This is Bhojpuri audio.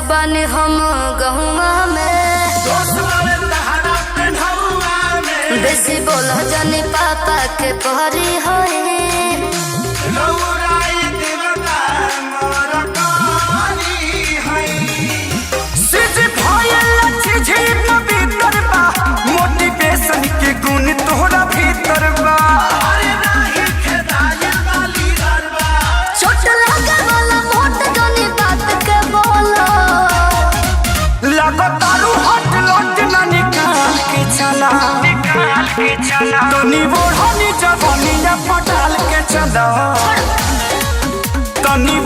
बानी हम गहुआ में, बेसी बोला जानी पापा के पहरी होए। मोटिवेशन के गुण तोहरा भीतर बा, चोट लगे वाला मोट जानी बात के बोला, लगातारू हट लट ना निकाल के चला, तनी बोढ़नी जवानी पटाल के चला, तनी